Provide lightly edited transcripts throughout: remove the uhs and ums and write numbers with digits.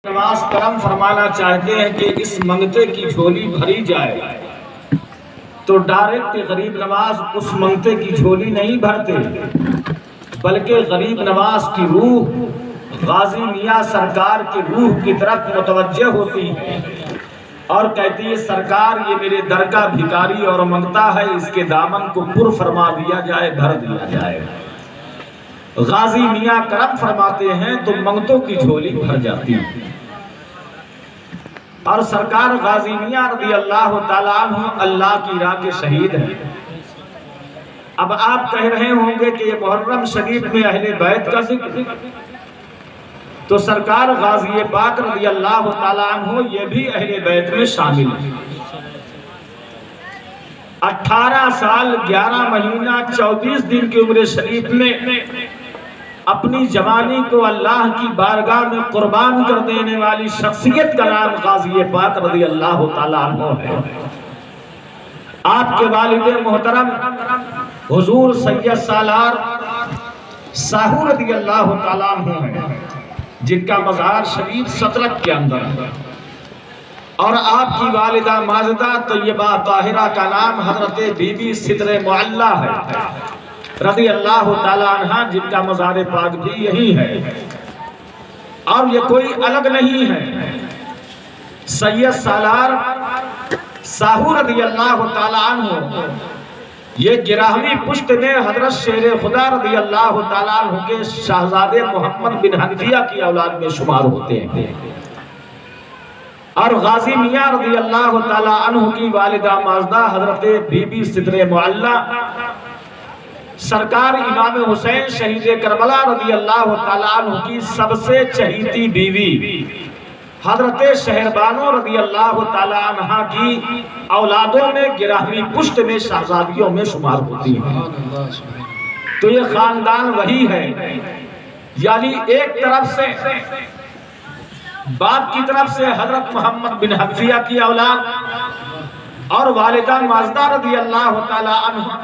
نواز کرم فرمانا چاہتے ہیں کہ اس منگتے کی جھولی بھری جائے تو ڈائریکٹ غریب نواز اس منگتے کی جھولی نہیں بھرتے، بلکہ غریب نواز کی روح غازی میاں سرکار کی روح کی طرف متوجہ ہوتی ہے اور کہتی ہے سرکار یہ میرے در کا بھکاری اور منگتا ہے، اس کے دامن کو پر فرما دیا جائے، بھر دیا جائے۔ غازی میاں کرم فرماتے ہیں تو منگتوں کی جھولی بھر جاتی ہے اور سرکار غازی میاں رضی اللہ تعالیٰ عنہ اللہ کی راہ کے شہید ہیں۔ اب آپ کہہ رہے ہوں گے کہ یہ محرم شریف میں اہل بیت کا ذکر، تو سرکار غازی پاک رضی اللہ تعالیٰ عنہ یہ بھی اہل بیت میں شامل ہیں۔ 18 سال 11 مہینہ 34 دن کی عمر شریف میں اپنی جوانی کو اللہ کی بارگاہ میں قربان کر دینے والی شخصیت کا نام غازی پاک رضی اللہ تعالیٰ عنہ ہے۔ آپ کے والد محترم حضور سید سالار ساہو رضی اللہ تعالیٰ عنہ ہیں، جن کا مزار شریف سترک کے اندر ہے، اور آپ کی والدہ ماجدہ طیبہ طاہرہ کا نام حضرت بی بی صدر معلہ ہے رضی اللہ تعالیٰ عنہ، جن کا مزار پاک بھی یہی ہے اور یہ کوئی الگ نہیں ہے۔ سید سالار ساہو رضی اللہ تعالیٰ عنہ یہ 11ویں پشت میں حضرت شیر خدا رضی اللہ تعالیٰ عنہ کے شہزادے محمد بن حنفیہ کی اولاد میں شمار ہوتے ہیں، اور غازی میاں رضی اللہ تعالیٰ عنہ کی والدہ ماجدہ حضرت بی بی صدر معلہ سرکار امام حسین شہید کربلا رضی اللہ تعالیٰ عنہ کی سب سے چہیتی بیوی حضرت شہربانو رضی اللہ تعالیٰ عنہ کی اولادوں میں 11ویں پشت میں شہزادیوں میں شمار ہوتی ہیں۔ تو یہ خاندان وہی ہے، یعنی ایک طرف سے باپ کی طرف سے حضرت محمد بن حنفیہ کی اولاد اور والدہ ماجدہ رضی اللہ تعالیٰ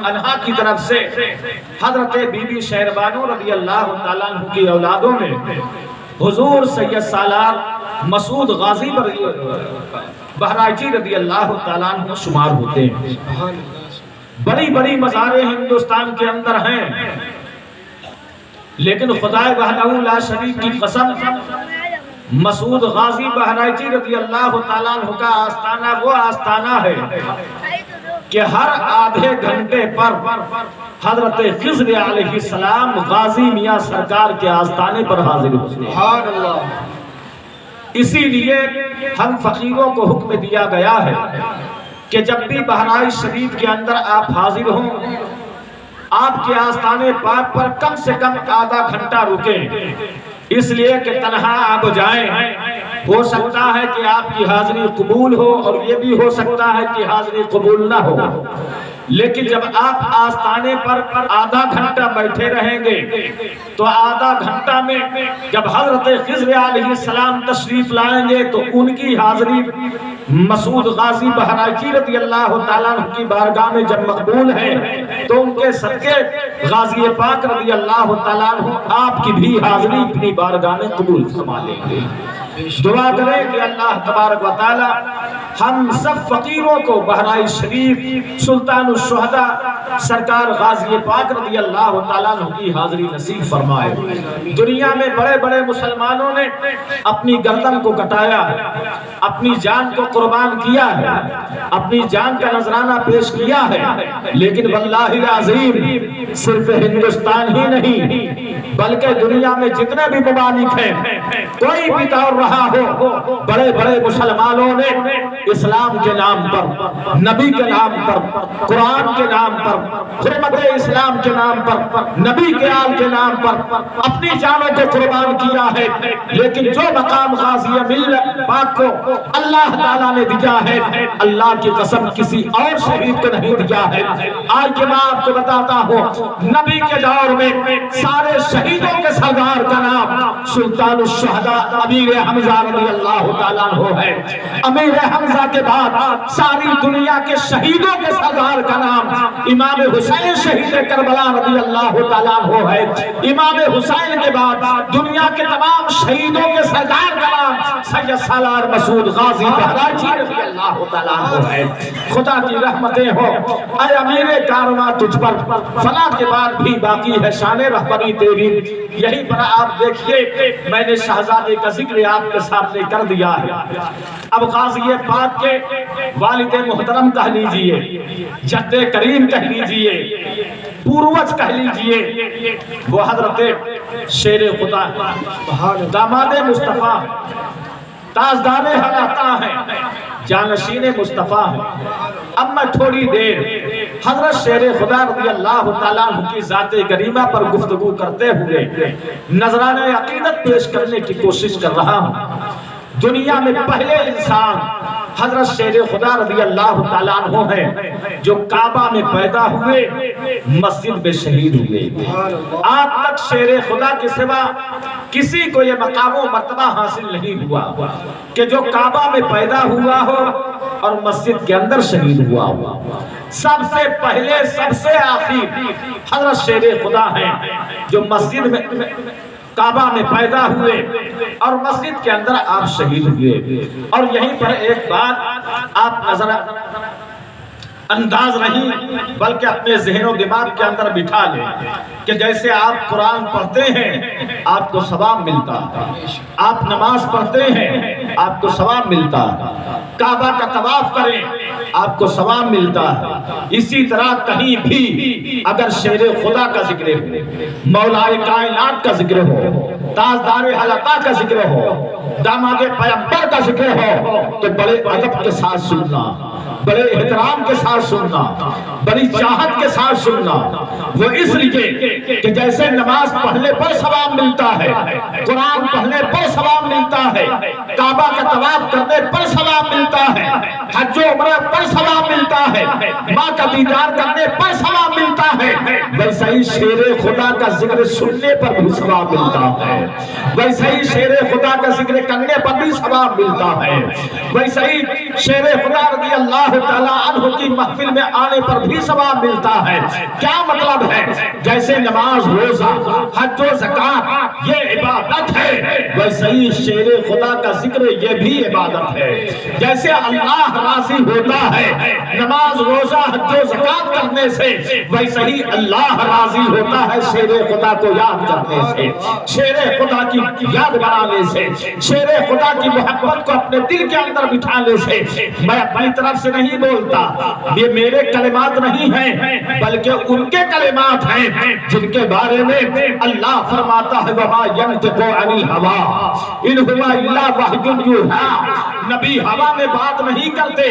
عنہ کی طرف سے حضرت بی بی شہربانو رضی اللہ تعالیٰ عنہ کی اولادوں میں حضور سید سالار مسعود غازی بہرائچی رضی اللہ تعالیٰ عنہ شمار ہوتے ہیں۔ بڑی بڑی مزاریں ہندوستان کے اندر ہیں، لیکن خدائے وحدہ لا شریک کی قسم مسعود غازی بہرائچی رضی اللہ تعالیٰ عنہ کا آستانہ وہ آستانہ ہے کہ ہر آدھے گھنٹے پر حضرت خضر علیہ السلام غازی میاں سرکار کے آستانے پر حاضر ہوتے ہیں۔ اسی لیے ہم فقیروں کو حکم دیا گیا ہے کہ جب بھی بہرائچ شریف کے اندر آپ حاضر ہوں، آپ کے آستانے پاک پر کم سے کم آدھا گھنٹہ رکیں، اس لیے کہ تنہا آپ جائیں، ہو سکتا ہے کہ آپ کی حاضری قبول ہو اور یہ بھی ہو سکتا ہے کہ حاضری قبول نہ ہو، لیکن جب آپ آستانے پر آدھا گھنٹہ بیٹھے رہیں گے تو آدھا گھنٹہ میں جب حضرت خضر علیہ السلام تشریف لائیں گے تو ان کی حاضری مسعود غازی بہرائچی رضی اللہ تعالیٰ عنہ کی بارگاہ میں جب مقبول ہے تو ان کے صدقے غازی پاک رضی اللہ تعالیٰ عنہ آپ کی بھی حاضری اپنی بارگاہ میں قبول فرما لیں گے۔ دعا کریں کہ اللہ تبارک و تعالی ہم سب فقیروں کو بہرائچ شریف سلطان الشہداء سرکار غازی پاک رضی اللہ تعالیٰ عنہ کی حاضری نصیب فرمائے۔ دنیا میں بڑے بڑے مسلمانوں نے اپنی گردن کو کٹایا ہے، اپنی جان کو قربان کیا ہے، اپنی جان کا نذرانہ پیش کیا ہے، لیکن واللہ العظیم صرف ہندوستان ہی نہیں بلکہ دنیا میں جتنے بھی ممالک ہیں، کوئی بھی دور رہا ہو، بڑے بڑے مسلمانوں نے اسلام کے نام پر، نبی کے نام پر، قرآن کے نام پر، حرمت اسلام کے نام پر، نبی کے آل کے نام پر اپنی جانوں کو قربان کیا ہے، لیکن جو مقام غازی ملت پاک کو اللہ تعالیٰ نے دیا ہے، اللہ کی قسم کسی اور شہید کو نہیں دیا ہے۔ آج کے میں آپ کو بتاتا ہوں، نبی کے دور میں سارے شہیدوں کے سردار کا نام سلطان الشہداء امیر حمزہ رضی اللہ تعالیٰ عنہ ہے۔ امیر حمزہ کے بعد ساری دنیا کے شہیدوں کے سردار کا نام امام حسین شہید کربلا رضی اللہ تعالیٰ عنہ ہے۔ امام حسین کے بعد دنیا کے تمام شہیدوں کے سردار کا نام سید سالار مسعود غازی بہرائچی رضی اللہ تعالیٰ عنہ ہے۔ خدا کی رحمتیں ہو اے امیر کارواں تجھ پر، فنا کے بعد بھی باقی ہے شان رہبری تیری۔ یہی پر آپ دیکھیے میں نے شہزادے کا ذکر آپ کے سامنے کر دیا ہے۔ اب غازی پاک کے والد محترم کہہ لیجئے، جد کریم کہہ لیجئے، پوروج کہہ لیجئے، وہ حضرت شیر خدا داماد مصطفیٰ تاجدار حلاقہ ہیں، جانشین مصطفیٰ ہیں۔ اب میں تھوڑی دیر حضرت شیر خدا رضی اللہ تعالیٰ عنہ کی ذات کریمہ پر گفتگو کرتے ہوئے نذرانہ عقیدت پیش کرنے کی کوشش کر رہا ہوں۔ دنیا میں پہلے انسان حضرت شیر خدا رضی اللہ تعالیٰ عنہ ہیں جو کعبہ میں پیدا ہوئے، مسجد میں شہید ہوئے۔ آج تک شیر خدا کے سوا کسی کو یہ مقام و مرتبہ حاصل نہیں ہوا کہ جو کعبہ میں پیدا ہوا ہو اور مسجد کے اندر شہید ہوا ہو۔ سب سے پہلے سب سے آخر حضرت شیر خدا ہیں جو مسجد میں کعبہ میں پیدا ہوئے اور مسجد کے اندر آپ شہید ہوئے۔ اور یہیں پر ایک بات آپ نظر انداز نہیں بلکہ اپنے ذہن و دماغ کے اندر بٹھا لیں کہ جیسے آپ قرآن پڑھتے ہیں آپ کو ثواب ملتا ہے، آپ نماز پڑھتے ہیں آپ کو ثواب ملتا ہے، کعبہ کا طواف کریں آپ کو ثواب ملتا ہے۔ اسی طرح کہیں بھی اگر شیر خدا کا ذکر ہو، مولائے کائنات کا ذکر ہو، تاجدار حلقہ کا ذکر ہو، داماد پیغمبر کا ذکر ہو تو بڑے ادب کے ساتھ سننا، بڑے احترام کے ساتھ سننا، بڑی چاہت کے ساتھ سننا۔ وہ اس لیے کہ جیسے نماز پڑھنے پر ثواب ملتا ہے، قرآن پڑھنے پر ثواب ملتا ہے، کعبہ کا طواف کرنے پر ثواب ملتا ہے، حج و عمرہ پر ثواب ملتا ہے، ماں کا دیدار کرنے پر ثواب ملتا ہے، ویسے ہی شیر خدا کا ذکر سننے پر بھی ثواب ملتا ہے، ویسے ہی شیر خدا کا ذکر کرنے پر بھی ثواب ملتا ہے، ویسے ہی شیر خدا رضی اللہ تعالیٰ عنہ کی محفل میں آنے پر بھی ثواب ملتا ہے۔ کیا مطلب ہے؟ جیسے نماز، روزہ، حج و زکات یہ عبادت ہے، ویسے ہی شیر خدا کا ذکر یہ بھی عبادت ہے۔ جیسے اللہ راضی ہوتا ہے نماز، روزہ، حج و زکات کرنے سے، ویسے ہی اللہ راضی ہوتا ہے شیر خدا کو یاد کرنے سے، شیر خدا کی یاد بنانے سے، شیر خدا کی محبت کو اپنے دل کے اندر بٹھانے سے۔ میں اپنی طرف سے نہیں بولتا، یہ میرے کلمات نہیں ہیں بلکہ ان کے کلمات ہیں جن کے بارے میں اللہ فرماتا ہے وَمَا يَنْطِقُ عَنِ الْهَوَىٰ إِنْ هُوَ إِلَّا وَحْيٌ يُوحَىٰ۔ نبی ہوا میں بات نہیں کرتے،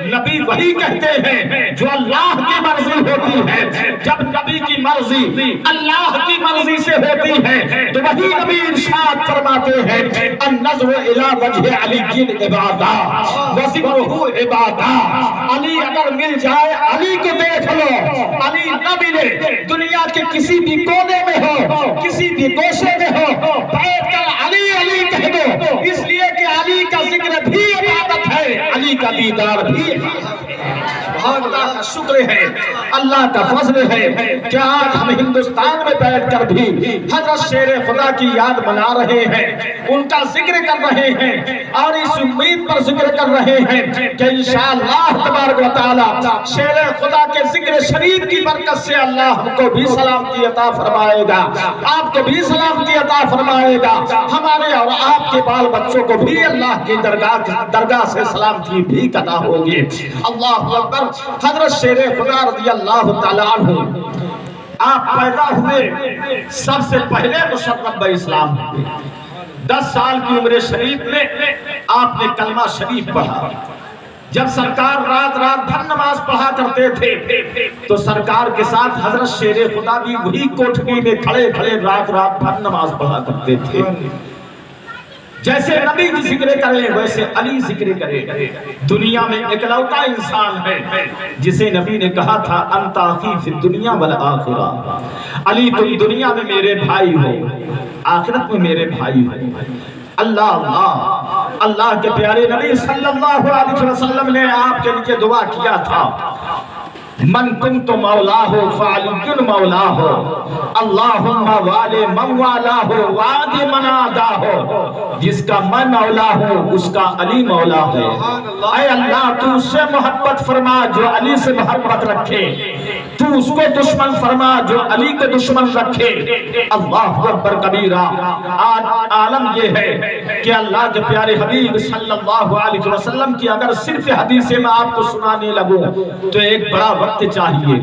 نبی وہی کہتے ہیں جو اللہ کی مرضی ہوتی ہے۔ جب نبی کی مرضی اللہ کی مرضی سے ہوتی ہے تو وہی نبی ارشاد فرماتے ہیں النظر إِلَىٰ وَجْهِ عَلِيٍّ عِبَادَةٌ وَذِكْرُهُ عِبَادَةٌ۔ علی اگر مل جائے علی کو دیکھ لو، علی نہ ملے دنیا کے کسی بھی کونے میں ہو، کسی بھی گوشے میں ہو، بیٹھ کر علی علی کہہ دو، اس لیے کہ علی کا ذکر بھی عبادت ہے، علی کا دیدار بھی عبادت ہے۔ اللہ کا شکر ہے، اللہ کا فضل ہے کہ آج ہم ہندوستان میں بیٹھ کر بھی حضرت شیر خدا کی یاد منا رہے ہیں، ان کا ذکر کر رہے ہیں اور اس امید پر ذکر کر رہے ہیں کہ انشاءاللہ تبارک و تعالی شیر خدا کے ذکر شریف کی برکت سے اللہ ہم کو بھی سلامتی عطا فرمائے گا، آپ کو بھی سلامتی عطا فرمائے گا، ہمارے اور آپ کے بال بچوں کو بھی اللہ کی درگاہ سے سلامتی بھی عطا ہوگی۔ اللہ اکبر۔ حضرت شیر خدا رضی اللہ تعالیٰ عنہ آپ پیدا ہوئے سب سے پہلے مشرف اسلام ہوئے۔ 10 سال کی عمر شریف میں آپ نے کلمہ شریف پڑھا۔ جب سرکار رات بھر نماز پڑھا کرتے تھے تو سرکار کے ساتھ حضرت شیر خدا بھی وہی کوٹھڑی میں کھڑے رات بھر نماز پڑھا کرتے تھے۔ جیسے نبی کی ذکر کرے ویسے علی ذکر کرے۔ دنیا میں اکلوتا انسان ہے جسے نبی نے کہا تھا انت اخی فی الدنیا والآخرہ، علی تم دنیا میں میرے بھائی ہو، آخرت میں میرے بھائی ہو۔ اللہ کے پیارے نبی صلی اللہ علیہ وسلم نے آپ کے لیے دعا کیا تھا، من کنت مولاہ فعلی مولاہ اللہم والی من والاہ وعدی من آداہ، جس کا میں مولا ہوں اس کا علی مولا ہے۔ اے اللہ تو اس سے محبت فرما جو علی سے محبت رکھے، تو اس کو دشمن فرما جو علی کے دشمن رکھے۔ اللہ اکبر کبیرہ۔ آج عالم یہ ہے کہ اللہ کے پیارے حبیب صلی اللہ علیہ وسلم کی اگر صرف حدیثیں میں آپ کو سنانے لگوں تو ایک بڑا وقت چاہیے۔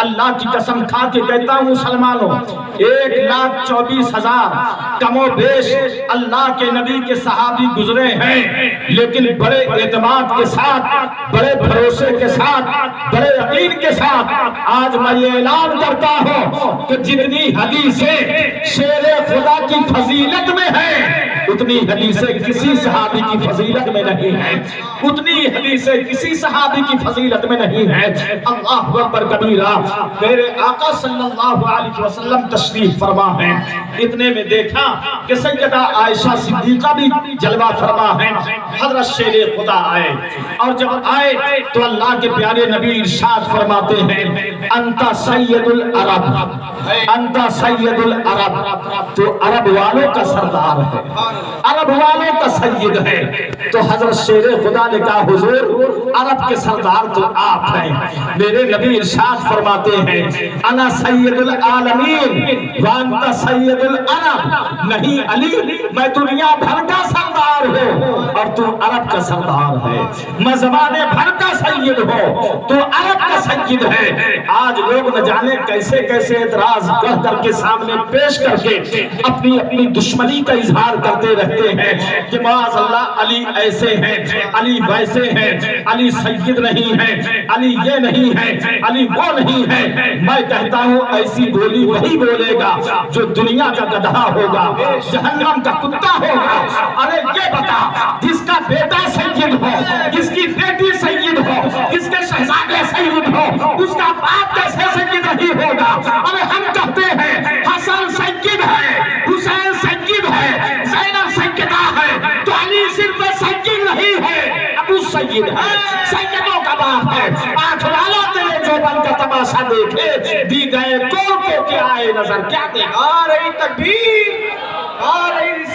اللہ کی قسم کھا کے کہتا ہوں مسلمانوں، 1,24,000 کم و بیش اللہ کے نبی کے صحابی گزرے ہیں، لیکن بڑے اعتماد کے ساتھ، بڑے بھروسے کے ساتھ، بڑے یقین کے ساتھ آج میں یہ اعلان کرتا ہوں کہ جتنی حدیثیں شیر خدا کی فضیلت میں ہیں اتنی حدیثیں کسی صحابی کی فضیلت میں نہیں ہیں، اتنی حدیثیں کسی صحابی کی فضیلت میں نہیں ہیں۔ اللہ اکبر کبیرہ۔ میرے آقا صلی اللہ علیہ وسلم تشریف فرما ہیں، اتنے میں دیکھا کہ سیدہ عائشہ صدیقہ بھی جلوہ فرما ہیں۔ حضرت شیر خدا آئے، اور جب آئے تو اللہ کے پیارے نبی ارشاد فرماتے ہیں، انت سید العرب، انت سید العرب، تو عرب والوں کا سردار ہے، عرب والوں کا سید ہے۔ تو حضرت شیر خدا نے کہا حضور عرب کے سردار تو آپ ہیں۔ میرے نبی ارشاد فرماتے ہیں، انا سید العالمین وانت سید العرب، نہیں علی میں دنیا بھر کا سردار ہوں اور تو عرب کا سردار ہے، میں زمانے بھر کا سید ہوں تو عرب کا سید ہے۔ آج لوگ نہ جانے کیسے کیسے اعتراض کر کے سامنے پیش کر کے اپنی دشمنی کا اظہار کرتے رہتے ہیں کہ معاذ اللہ علی ایسے ہیں، علی ویسے ہیں، علی سید نہیں ہے، علی یہ نہیں ہے، علی وہ نہیں ہے۔ میں کہتا ہوں ایسی بولی وہی بولے گا جو دنیا کا گدھا ہوگا، جہنم کا کتا ہوگا۔ ارے یہ بتا، جس کا بیٹا سید ہو، جس کی بیٹی سید ہو، جس کے شہزادے سید ہو، اس کا باپ کیسے سید نہیں ہوگا؟ ارے ہم کہتے ہیں حسن سید ہے، حسین سید ہے، زینب سیدہ ہے، تو علی صرف سید نہیں ہے، ابو سید ہے، سیدوں کا باپ ہے۔ آنکھ والا تیرے جوبن کا تماشا دیکھے، دی گئے کول کو کے آئے نظر کیا دیکھ؟ آ رہی تکبیر، آ رہی